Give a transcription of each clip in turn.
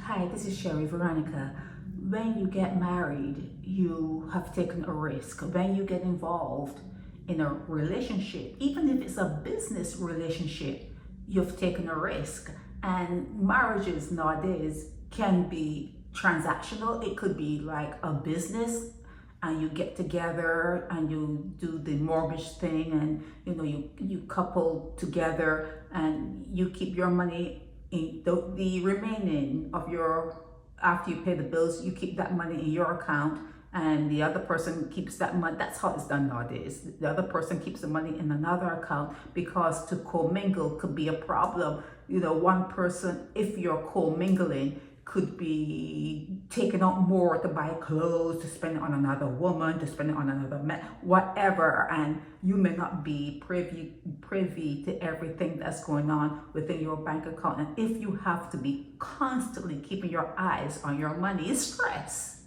Hi, this is Sherry Veronica. When you get married, you have taken a risk. When you get involved in a relationship, even if it's a business relationship, you've taken a risk. And marriages nowadays can be transactional. It could be like a business and you get together and you do the mortgage thing, and you couple together and you keep your money in the remaining of your, after you pay the bills, you keep that money in your account and the other person keeps that money. That's how it's done nowadays. The other person keeps the money in another account, because to commingle could be a problem. One person, if you're commingling, could be taking out more to buy clothes, to spend it on another woman, to spend it on another man, whatever, and you may not be privy to everything that's going on within your bank account. And if you have to be constantly keeping your eyes on your money, it's stress.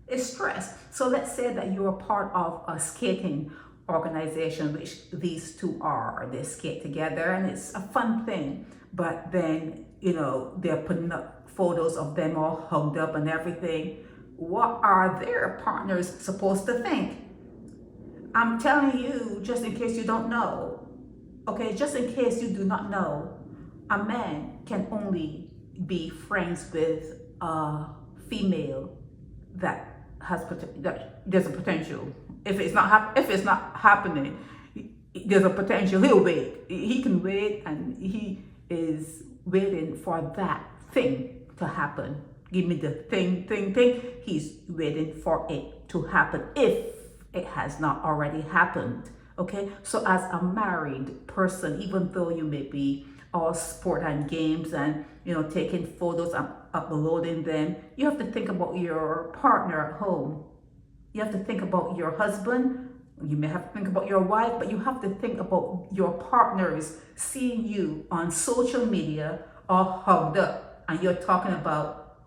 It's stress. So let's say that you're part of a skating organization, which these two are. They skate together and it's a fun thing, but then they're putting up photos of them all hugged up and everything. What are their partners supposed to think? I'm telling you, just in case you don't know, okay, just in case you do not know, a man can only be friends with a female that has that there's a potential. If it's not happening, there's a potential. He'll wait. He can wait, and he is waiting for that thing to happen. Give me the thing. He's waiting for it to happen, if it has not already happened. Okay, so as a married person, even though you may be all sport and games and taking photos and uploading them, you have to think about your partner at home. You have to think about your husband. You may have to think about your wife, but you have to think about your partners seeing you on social media all hugged up, and you're talking about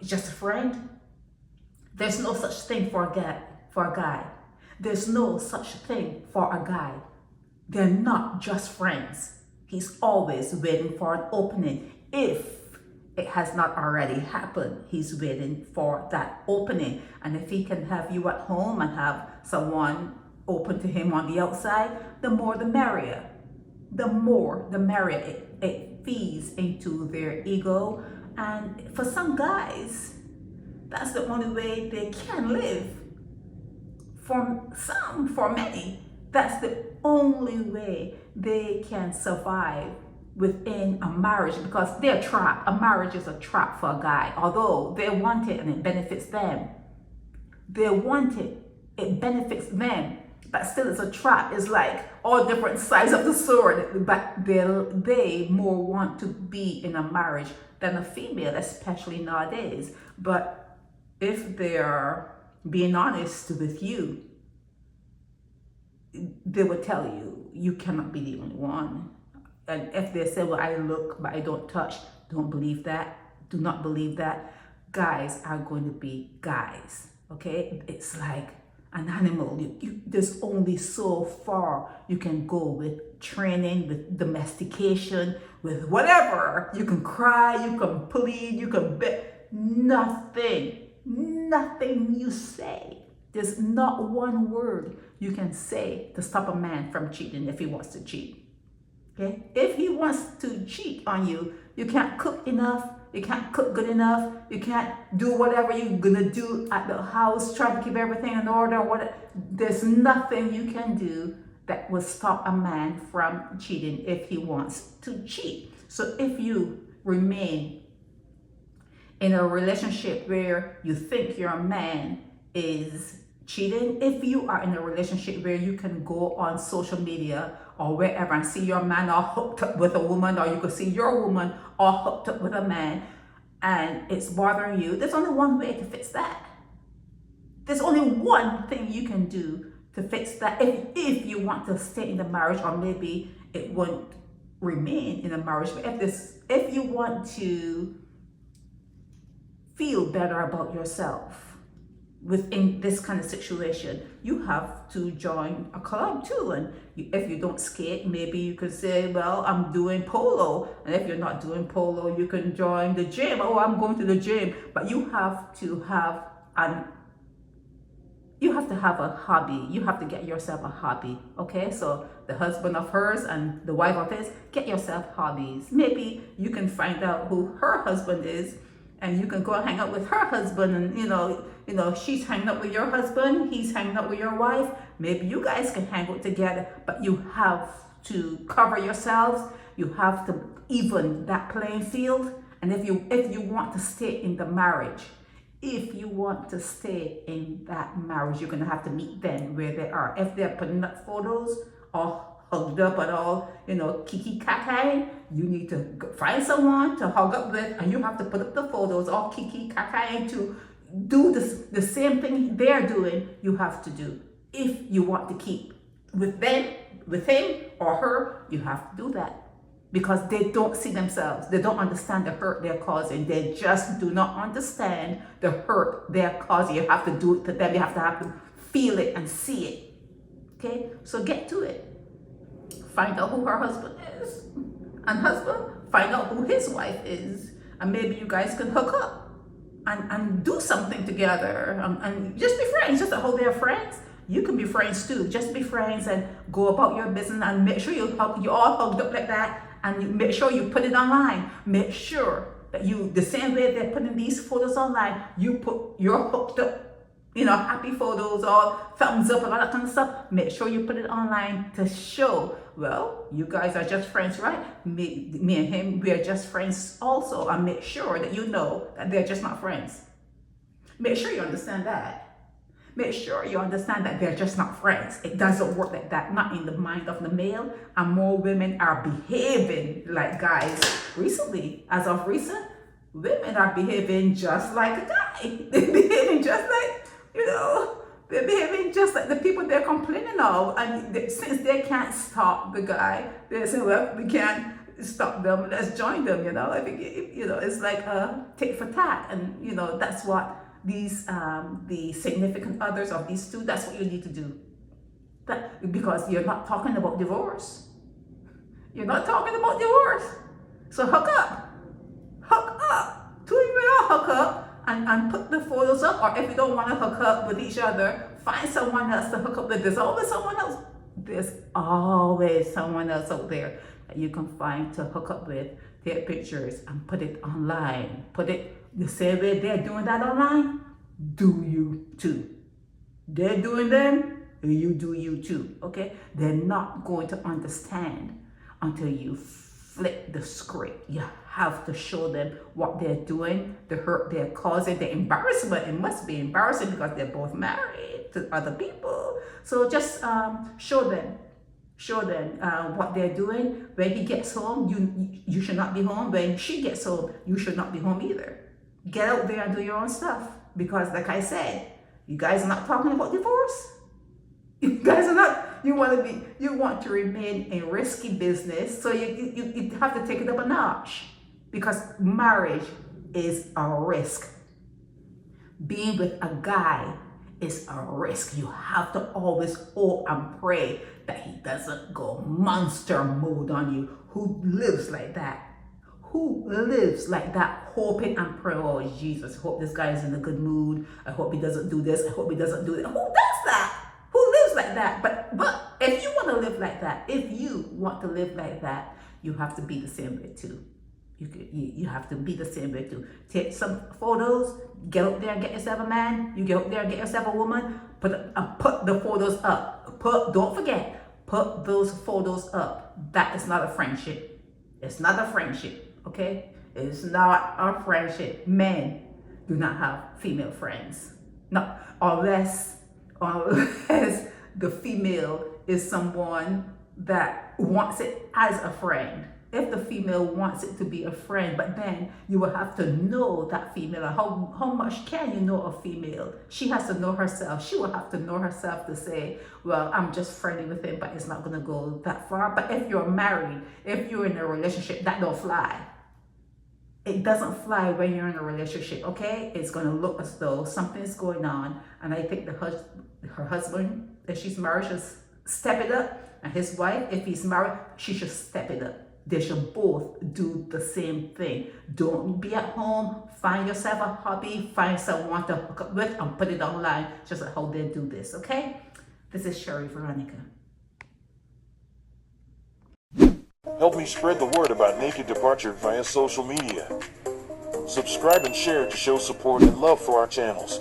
just a friend. There's no such thing for a guy. There's no such thing for a guy. They're not just friends. He's always waiting for an opening. If it has not already happened, he's waiting for that opening. And if he can have you at home and have someone open to him on the outside, the more the merrier. The more the merrier. It feeds into their ego. And for some guys, that's the only way they can live. For many, that's the only way they can survive within a marriage, because they're trapped. A marriage is a trap for a guy. Although they want it and it benefits them. They want it, it benefits them, but still it's a trap. It's like all different sides of the sword, but they more want to be in a marriage than a female, especially nowadays. But if they're being honest with you, they will tell you, you cannot be the only one. And if they say, well, I look, but I don't touch, don't believe that. Do not believe that. Guys are going to be guys, okay? It's like an animal. There's only so far you can go with training, with domestication, with whatever. You can cry, you can plead, you can beg. Nothing you say. There's not one word you can say to stop a man from cheating if he wants to cheat. Okay? If he wants to cheat on you, you can't cook enough, you can't cook good enough, you can't do whatever you're gonna do at the house, trying to keep everything in order. There's nothing you can do that will stop a man from cheating if he wants to cheat. So if you remain in a relationship where you think your man is cheating, if you are in a relationship where you can go on social media or wherever and see your man all hooked up with a woman, or you could see your woman all hooked up with a man, and it's bothering you, there's only one way to fix that. There's only one thing you can do to fix that if you want to stay in the marriage, or maybe it won't remain in a marriage. But if you want to feel better about yourself, within this kind of situation, you have to join a club too. And if you don't skate, maybe you could say, well, I'm doing polo. And if you're not doing polo, you can join the gym. Oh, I'm going to the gym. But you have to have a hobby. You have to get yourself a hobby. Okay, so the husband of hers and the wife of his, get yourself hobbies. Maybe you can find out who her husband is, and you can go and hang out with her husband, and she's hanging out with your husband, he's hanging out with your wife. Maybe you guys can hang out together, but you have to cover yourselves. You have to even that playing field. And if you want to stay in the marriage, if you want to stay in that marriage, you're gonna have to meet them where they are. If they're putting up photos all hugged up and all, kiki kakai, you need to find someone to hug up with, and you have to put up the photos all kiki kakai to do the same thing they're doing. You have to do. If you want to keep with them, with him or her, you have to do that. Because they don't see themselves. They don't understand the hurt they're causing. They just do not understand the hurt they're causing. You have to do it to them. You have to feel it and see it. Okay? So get to it. Find out who her husband is. And husband, find out who his wife is. And maybe you guys can hook up and do something together. And just be friends. Just hold their friends. You can be friends too. Just be friends and go about your business, and make sure you all hugged up like that. And you make sure you put it online. Make sure that the same way they're putting these photos online, you put your hooked up, happy photos, all thumbs up and all that kind of stuff. Make sure you put it online to show, well, you guys are just friends, right? Me and him, we are just friends also. And make sure that you know that they're just not friends. Make sure you understand that. Make sure you understand that they're just not friends. It doesn't work like that, not in the mind of the male. And more women are behaving like guys. Recently, as of recent, women are behaving just like a guy. They're behaving just like, they're behaving just like the people they're complaining of. And since they can't stop the guy, they say, well, we can't stop them, let's join them, it's like a tit for tat. And, that's what these the significant others of these two, that's what you need to do. Because you're not talking about divorce. You're not talking about divorce. So hook up. Two of you all hook up and put the photos up. Or if you don't want to hook up with each other, find someone else to hook up with. There's always someone else. There's always someone else out there that you can find to hook up with. Take pictures and put it online. Put it the same way they're doing that online. Do you too. They're doing them, you do you too. Okay? They're not going to understand until you flip the script. You have to show them what they're doing, the hurt they're causing, the embarrassment. It must be embarrassing because they're both married to other people. So just show them what they're doing. When he gets home, you should not be home. When she gets home, you should not be home either. Get out there and do your own stuff. Because like I said, you guys are not talking about divorce. You guys are not, you want to remain in risky business. So you have to take it up a notch. Because marriage is a risk. Being with a guy is a risk. You have to always hope and pray that he doesn't go monster mode on you. Who lives like that? Who lives like that, hoping and praying, oh Jesus, I hope this guy is in a good mood. I hope he doesn't do this. I hope he doesn't do that. Who does that? Who lives like that? But if you want to live like that, you have to be the same way too. You have to be the same way too. Take some photos, get out there and get yourself a man. You get out there and get yourself a woman. Put the photos up. Don't forget, put those photos up. That is not a friendship. It's not a friendship. Okay? It's not a friendship. Men do not have female friends. No, unless the female is someone that wants it as a friend. If the female wants it to be a friend, but then you will have to know that female. How much can you know a female? She has to know herself. She will have to know herself to say, well, I'm just friendly with him, but it's not going to go that far. But if you're married, if you're in a relationship, that don't fly. it doesn't fly when you're in a relationship, okay? It's going to look as though something is going on. And I think her husband, if she's married, should step it up. And his wife, if he's married, she should step it up. They should both do the same thing. Don't be at home, find yourself a hobby, find someone to hook up with and put it online, just like how they do this, okay? This is Sherry Veronica. Help me spread the word about Naked Departure via social media. Subscribe and share to show support and love for our channels.